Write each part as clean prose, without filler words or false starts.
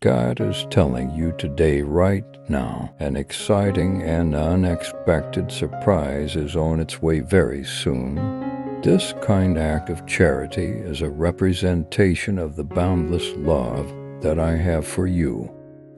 God is telling you today, right now, an exciting and unexpected surprise is on its way very soon. This kind act of charity is a representation of the boundless love that I have for you.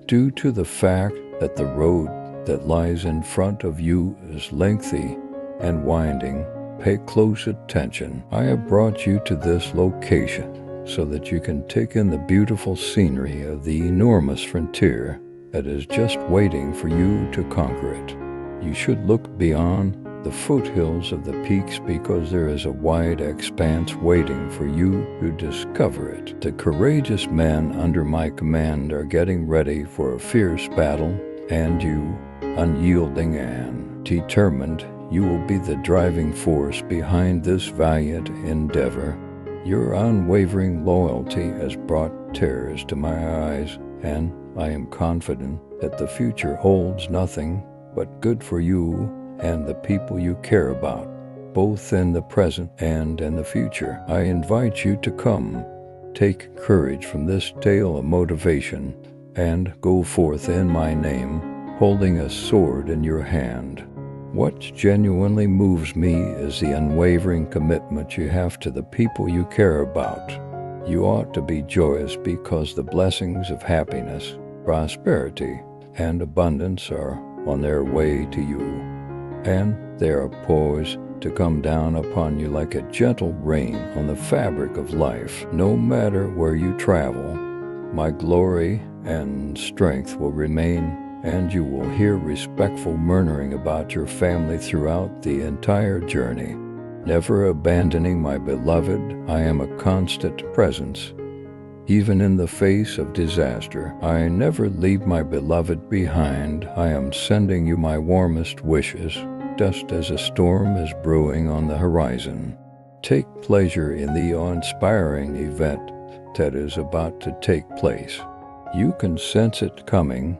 Due to the fact that the road that lies in front of you is lengthy and winding, pay close attention. I have brought you to this location so that you can take in the beautiful scenery of the enormous frontier that is just waiting for you to conquer it. You should look beyond the foothills of the peaks because there is a wide expanse waiting for you to discover it. The courageous men under my command are getting ready for a fierce battle, and you, unyielding and determined, you will be the driving force behind this valiant endeavor. Your unwavering loyalty has brought tears to my eyes, and I am confident that the future holds nothing but good for you and the people you care about, both in the present and in the future. I invite you to come, take courage from this tale of motivation, and go forth in my name, holding a sword in your hand. What genuinely moves me is the unwavering commitment you have to the people you care about. You ought to be joyous because the blessings of happiness, prosperity, and abundance are on their way to you, and they are poised to come down upon you like a gentle rain on the fabric of life. No matter where you travel, my glory and strength will remain, and you will hear respectful murmuring about your family throughout the entire journey. Never abandoning my beloved, I am a constant presence. Even in the face of disaster, I never leave my beloved behind. I am sending you my warmest wishes, just as a storm is brewing on the horizon. Take pleasure in the awe-inspiring event that is about to take place. You can sense it coming.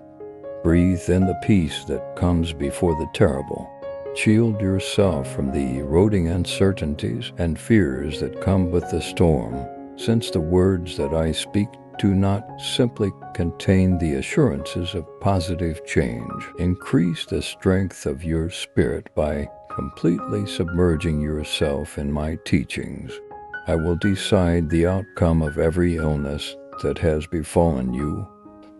Breathe in the peace that comes before the terrible. Shield yourself from the eroding uncertainties and fears that come with the storm, since the words that I speak do not simply contain the assurances of positive change. Increase the strength of your spirit by completely submerging yourself in my teachings. I will decide the outcome of every illness that has befallen you,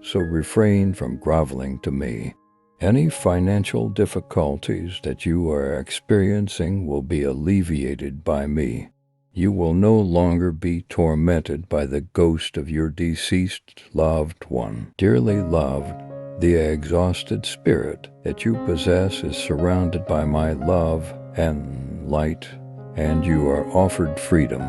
so refrain from groveling to me. Any financial difficulties that you are experiencing will be alleviated by me. You will no longer be tormented by the ghost of your deceased loved one. Dearly loved, the exhausted spirit that you possess is surrounded by my love and light, and you are offered freedom.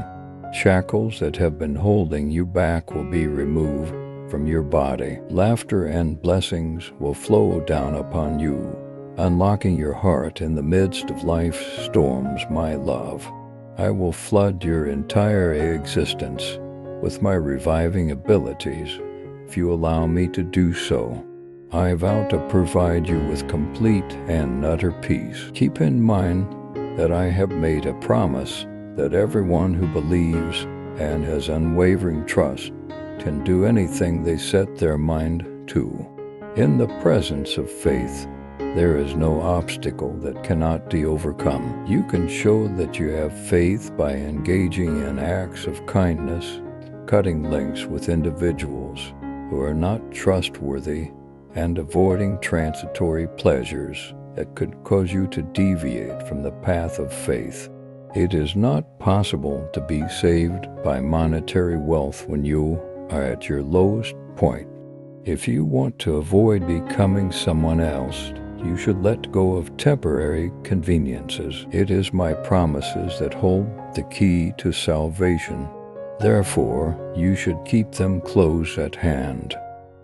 Shackles that have been holding you back will be removed from your body. Laughter and blessings will flow down upon you, unlocking your heart in the midst of life's storms, my love. I will flood your entire existence with my reviving abilities if you allow me to do so. I vow to provide you with complete and utter peace. Keep in mind that I have made a promise that everyone who believes and has unwavering trust can do anything they set their mind to. In the presence of faith, there is no obstacle that cannot be overcome. You can show that you have faith by engaging in acts of kindness, cutting links with individuals who are not trustworthy, and avoiding transitory pleasures that could cause you to deviate from the path of faith. It is not possible to be saved by monetary wealth when you are at your lowest point. If you want to avoid becoming someone else, you should let go of temporary conveniences. It is my promises that hold the key to salvation. Therefore, you should keep them close at hand.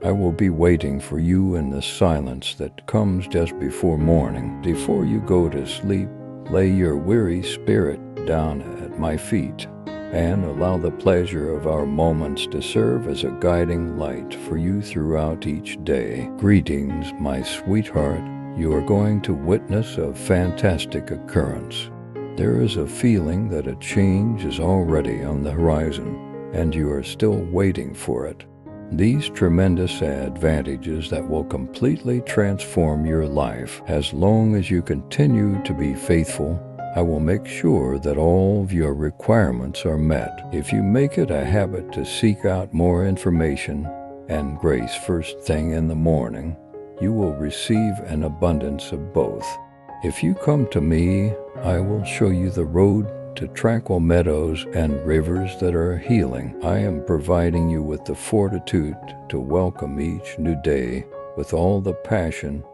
I will be waiting for you in the silence that comes just before morning. Before you go to sleep, lay your weary spirit down at my feet, and allow the pleasure of our moments to serve as a guiding light for you throughout each day. Greetings, my sweetheart. You are going to witness a fantastic occurrence. There is a feeling that a change is already on the horizon, and you are still waiting for it. These tremendous advantages that will completely transform your life. As long as you continue to be faithful, I will make sure that all of your requirements are met. If you make it a habit to seek out more information and grace first thing in the morning, you will receive an abundance of both. If you come to me, I will show you the road to tranquil meadows and rivers that are healing. I am providing you with the fortitude to welcome each new day with all the passion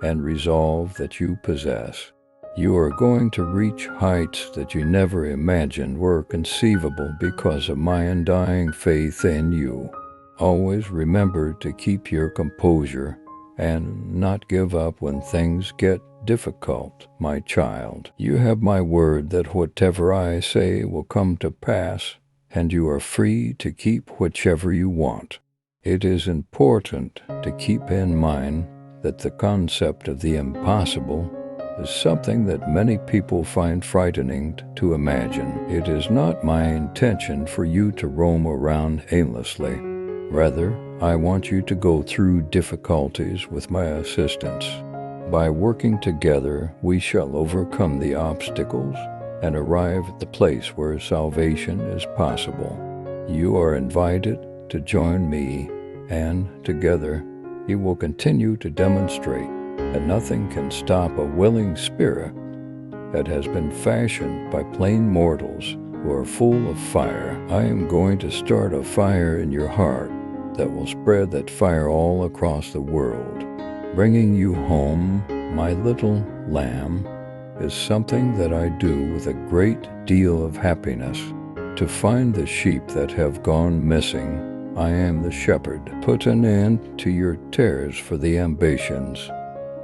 and resolve that you possess. You are going to reach heights that you never imagined were conceivable because of my undying faith in you. Always remember to keep your composure and not give up when things get difficult, my child. You have my word that whatever I say will come to pass, and you are free to keep whichever you want. It is important to keep in mind that the concept of the impossible is something that many people find frightening to imagine. It is not my intention for you to roam around aimlessly. Rather, I want you to go through difficulties with my assistance. By working together, we shall overcome the obstacles and arrive at the place where salvation is possible. You are invited to join me, and together, you will continue to demonstrate that nothing can stop a willing spirit that has been fashioned by plain mortals who are full of fire. I am going to start a fire in your heart that will spread that fire all across the world. Bringing you home, my little lamb, is something that I do with a great deal of happiness. To find the sheep that have gone missing, I am the shepherd. Put an end to your tears for the ambitions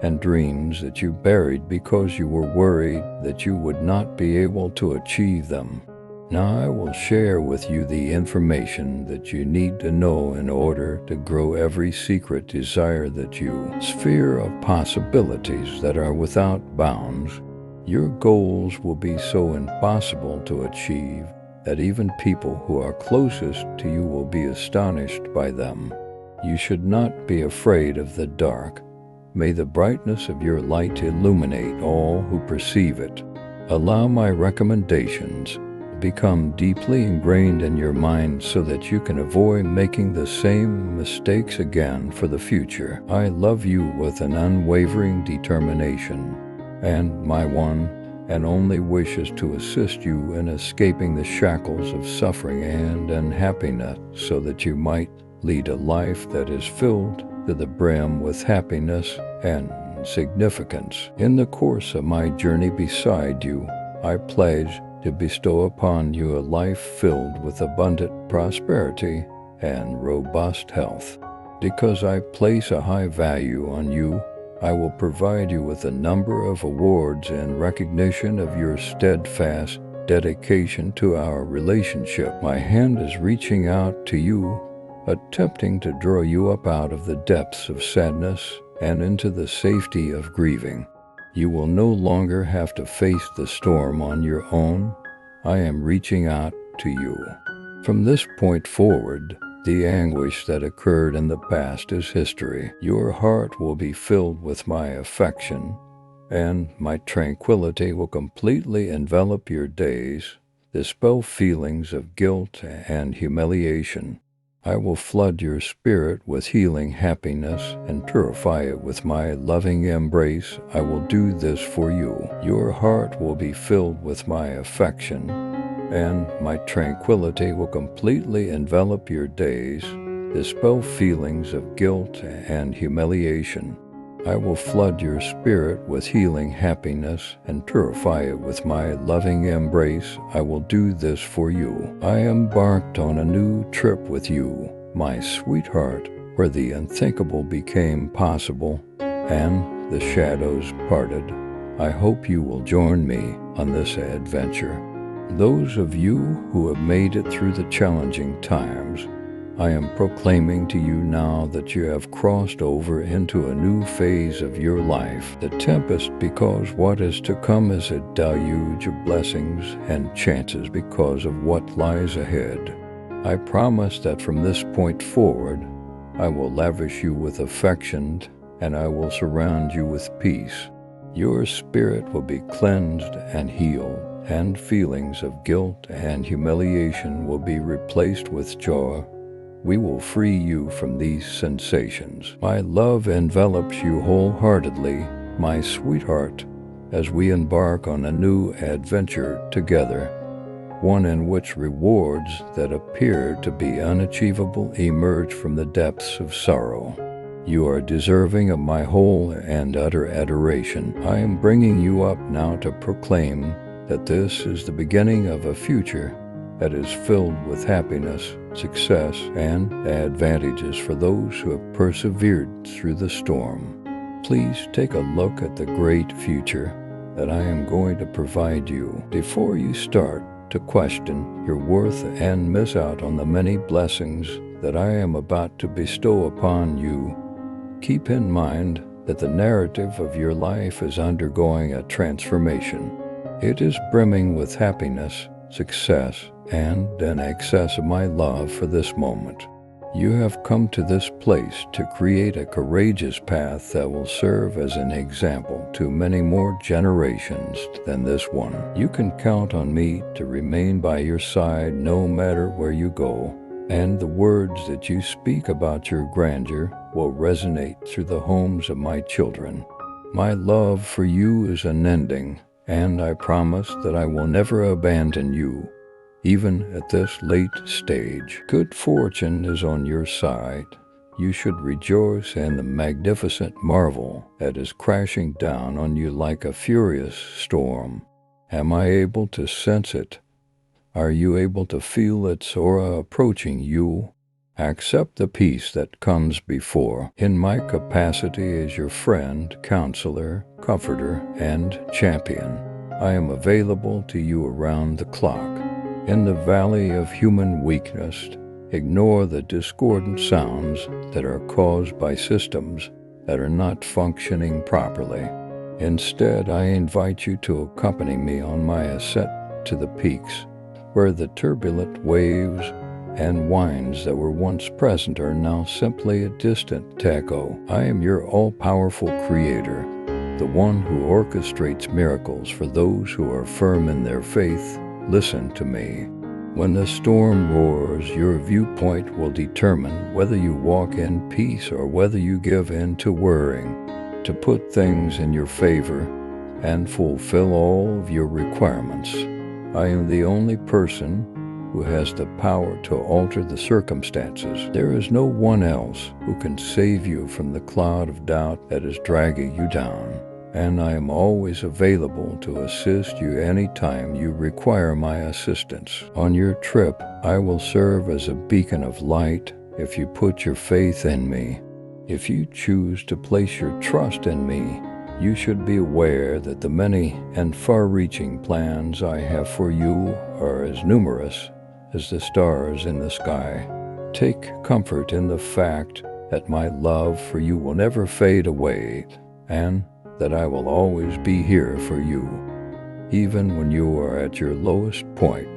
and dreams that you buried because you were worried that you would not be able to achieve them. Now I will share with you the information that you need to know in order to grow every secret desire that you sphere of possibilities that are without bounds. Your goals will be so impossible to achieve that even people who are closest to you will be astonished by them. You should not be afraid of the dark. May the brightness of your light illuminate all who perceive it. Allow my recommendations become deeply ingrained in your mind so that you can avoid making the same mistakes again for the future. I love you with an unwavering determination, and my one and only wish is to assist you in escaping the shackles of suffering and unhappiness so that you might lead a life that is filled to the brim with happiness and significance. In the course of my journey beside you, I pledge to bestow upon you a life filled with abundant prosperity and robust health. Because I place a high value on you, I will provide you with a number of awards in recognition of your steadfast dedication to our relationship. My hand is reaching out to you, attempting to draw you up out of the depths of sadness and into the safety of grieving. You will no longer have to face the storm on your own. I am reaching out to you. From this point forward, the anguish that occurred in the past is history. Your heart will be filled with my affection, and my tranquility will completely envelop your days, dispel feelings of guilt and humiliation. I will flood your spirit with healing happiness and purify it with my loving embrace. I will do this for you. Your heart will be filled with my affection, and my tranquility will completely envelop your days, dispel feelings of guilt and humiliation. I will flood your spirit with healing happiness and purify it with my loving embrace. I will do this for you. I embarked on a new trip with you, my sweetheart, where the unthinkable became possible and the shadows parted. I hope you will join me on this adventure. Those of you who have made it through the challenging times, I am proclaiming to you now that you have crossed over into a new phase of your life. The tempest, because what is to come is a deluge of blessings and chances because of what lies ahead. I promise that from this point forward, I will lavish you with affection, and I will surround you with peace. Your spirit will be cleansed and healed, and feelings of guilt and humiliation will be replaced with joy. We will free you from these sensations. My love envelops you wholeheartedly, my sweetheart, as we embark on a new adventure together, one in which rewards that appear to be unachievable emerge from the depths of sorrow. You are deserving of my whole and utter adoration. I am bringing you up now to proclaim that this is the beginning of a future that is filled with happiness, success, and advantages for those who have persevered through the storm. Please take a look at the great future that I am going to provide you before you start to question your worth and miss out on the many blessings that I am about to bestow upon you. Keep in mind that the narrative of your life is undergoing a transformation. It is brimming with happiness, success, and an excess of my love for this moment. You have come to this place to create a courageous path that will serve as an example to many more generations than this one. You can count on me to remain by your side no matter where you go, and the words that you speak about your grandeur will resonate through the homes of my children. My love for you is unending, and I promise that I will never abandon you. Even at this late stage, good fortune is on your side. You should rejoice in the magnificent marvel that is crashing down on you like a furious storm. Am I able to sense it? Are you able to feel its aura approaching you? Accept the peace that comes before. In my capacity as your friend, counselor, comforter, and champion, I am available to you around the clock. In the valley of human weakness, ignore the discordant sounds that are caused by systems that are not functioning properly. Instead, I invite you to accompany me on my ascent to the peaks, where the turbulent waves and winds that were once present are now simply a distant echo. I am your all-powerful creator, the one who orchestrates miracles for those who are firm in their faith. Listen to me. When the storm roars, your viewpoint will determine whether you walk in peace or whether you give in to worrying. To put things in your favor and fulfill all of your requirements, I am the only person who has the power to alter the circumstances. There is no one else who can save you from the cloud of doubt that is dragging you down, and I am always available to assist you anytime you require my assistance. On your trip, I will serve as a beacon of light if you put your faith in me. If you choose to place your trust in me, you should be aware that the many and far-reaching plans I have for you are as numerous as the stars in the sky. Take comfort in the fact that my love for you will never fade away, and that I will always be here for you, even when you are at your lowest point.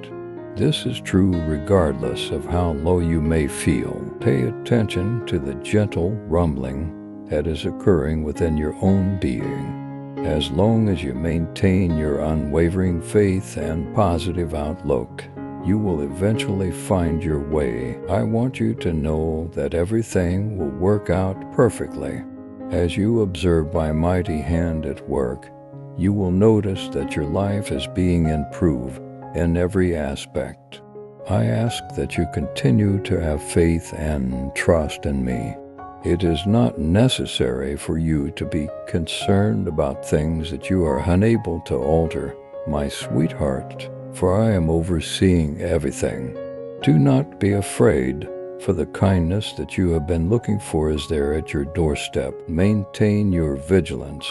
This is true regardless of how low you may feel. Pay attention to the gentle rumbling that is occurring within your own being. As long as you maintain your unwavering faith and positive outlook, you will eventually find your way. I want you to know that everything will work out perfectly. As you observe my mighty hand at work, you will notice that your life is being improved in every aspect. I ask that you continue to have faith and trust in me. It is not necessary for you to be concerned about things that you are unable to alter, my sweetheart, for I am overseeing everything. Do not be afraid, for the kindness that you have been looking for is there at your doorstep. Maintain your vigilance,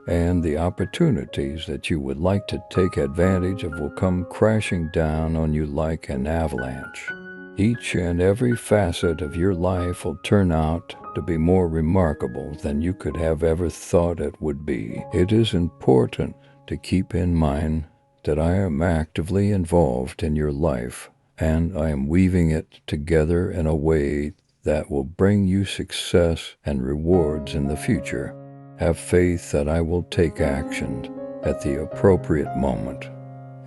and the opportunities that you would like to take advantage of will come crashing down on you like an avalanche. Each and every facet of your life will turn out to be more remarkable than you could have ever thought it would be. It is important to keep in mind that I am actively involved in your life, and I am weaving it together in a way that will bring you success and rewards in the future. Have faith that I will take action at the appropriate moment,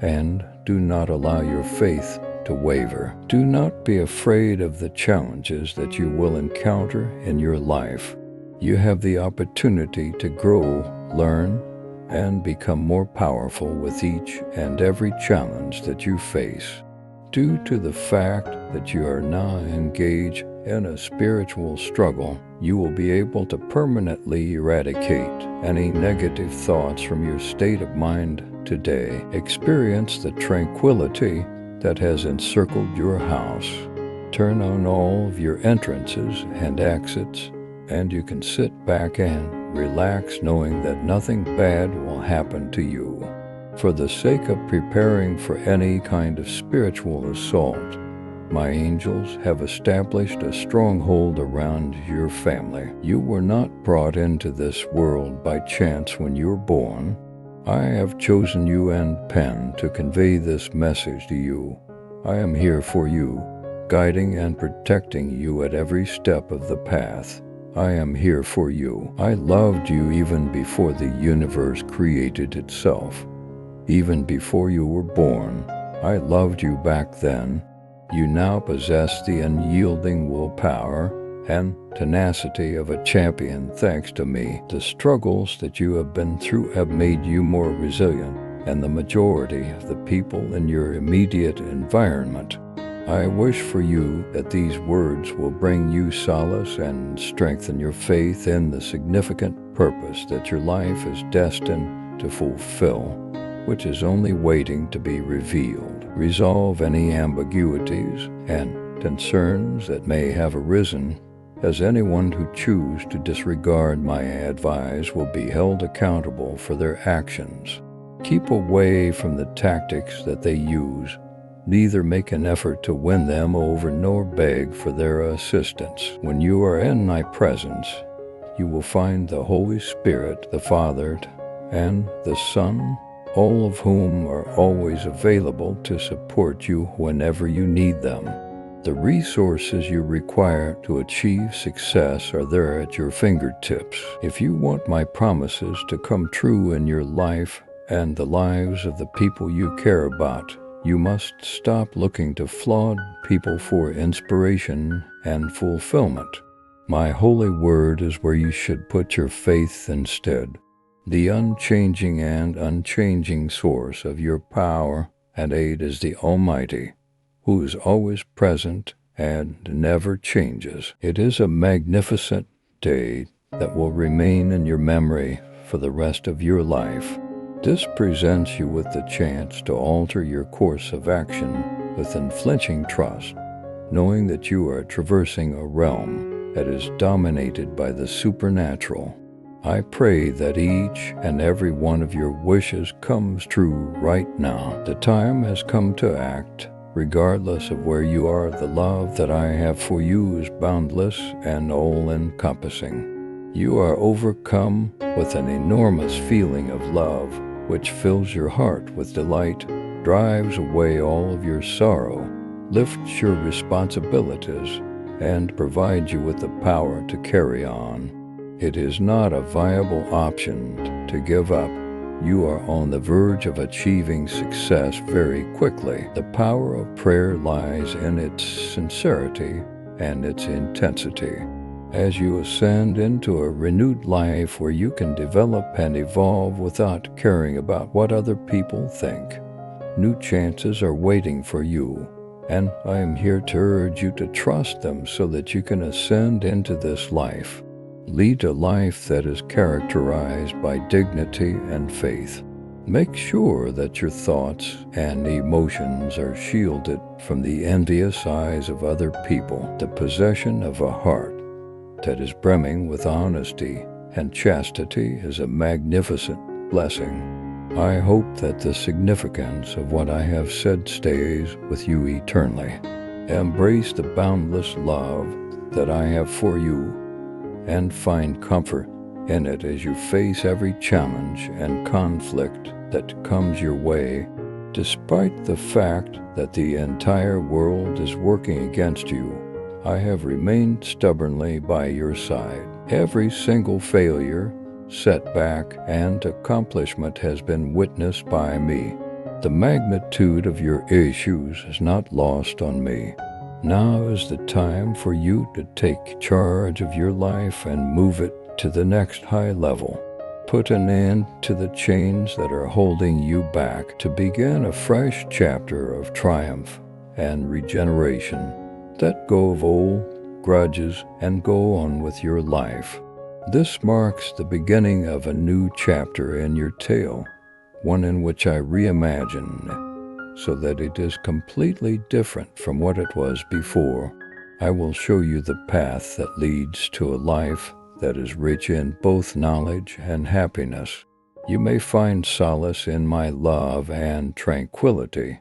and do not allow your faith to waver. Do not be afraid of the challenges that you will encounter in your life. You have the opportunity to grow, learn, and become more powerful with each and every challenge that you face. Due to the fact that you are now engaged in a spiritual struggle, you will be able to permanently eradicate any negative thoughts from your state of mind today. Experience the tranquility that has encircled your house. Turn on all of your entrances and exits, and you can sit back and relax knowing that nothing bad will happen to you. For the sake of preparing for any kind of spiritual assault, my angels have established a stronghold around your family. You were not brought into this world by chance when you were born. I have chosen you and pen to convey this message to you. I am here for you, guiding and protecting you at every step of the path. I am here for you. I loved you even before the universe created itself. Even before you were born, I loved you back then. You now possess the unyielding willpower and tenacity of a champion thanks to me. The struggles that you have been through have made you more resilient, and the majority of the people in your immediate environment. I wish for you that these words will bring you solace and strengthen your faith in the significant purpose that your life is destined to fulfill, which is only waiting to be revealed. Resolve any ambiguities and concerns that may have arisen, as anyone who chooses to disregard my advice will be held accountable for their actions. Keep away from the tactics that they use. Neither make an effort to win them over nor beg for their assistance. When you are in my presence, you will find the Holy Spirit, the Father, and the Son, all of whom are always available to support you whenever you need them. The resources you require to achieve success are there at your fingertips. If you want my promises to come true in your life and the lives of the people you care about, you must stop looking to flawed people for inspiration and fulfillment. My holy word is where you should put your faith instead. The unchanging and unchanging source of your power and aid is the Almighty, who is always present and never changes. It is a magnificent day that will remain in your memory for the rest of your life. This presents you with the chance to alter your course of action with unflinching trust, knowing that you are traversing a realm that is dominated by the supernatural. I pray that each and every one of your wishes comes true right now. The time has come to act. Regardless of where you are, the love that I have for you is boundless and all-encompassing. You are overcome with an enormous feeling of love, which fills your heart with delight, drives away all of your sorrow, lifts your responsibilities, and provides you with the power to carry on. It is not a viable option to give up. You are on the verge of achieving success very quickly. The power of prayer lies in its sincerity and its intensity. As you ascend into a renewed life where you can develop and evolve without caring about what other people think, new chances are waiting for you, and I am here to urge you to trust them so that you can ascend into this life. Lead a life that is characterized by dignity and faith. Make sure that your thoughts and emotions are shielded from the envious eyes of other people. The possession of a heart that is brimming with honesty and chastity is a magnificent blessing. I hope that the significance of what I have said stays with you eternally. Embrace the boundless love that I have for you and find comfort in it as you face every challenge and conflict that comes your way. Despite the fact that the entire world is working against you, I have remained stubbornly by your side. Every single failure, setback, and accomplishment has been witnessed by me. The magnitude of your issues is not lost on me. Now is the time for you to take charge of your life and move it to the next high level. Put an end to the chains that are holding you back to begin a fresh chapter of triumph and regeneration. Let go of old grudges and go on with your life. This marks the beginning of a new chapter in your tale, one in which I reimagine so that it is completely different from what it was before. I will show you the path that leads to a life that is rich in both knowledge and happiness. You may find solace in my love and tranquility,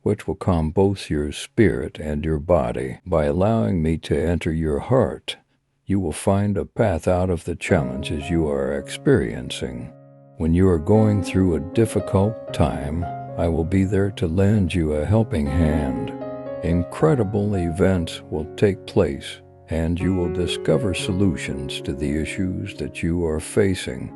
which will calm both your spirit and your body. By allowing me to enter your heart, you will find a path out of the challenges you are experiencing. When you are going through a difficult time, I will be there to lend you a helping hand. Incredible events will take place, and you will discover solutions to the issues that you are facing.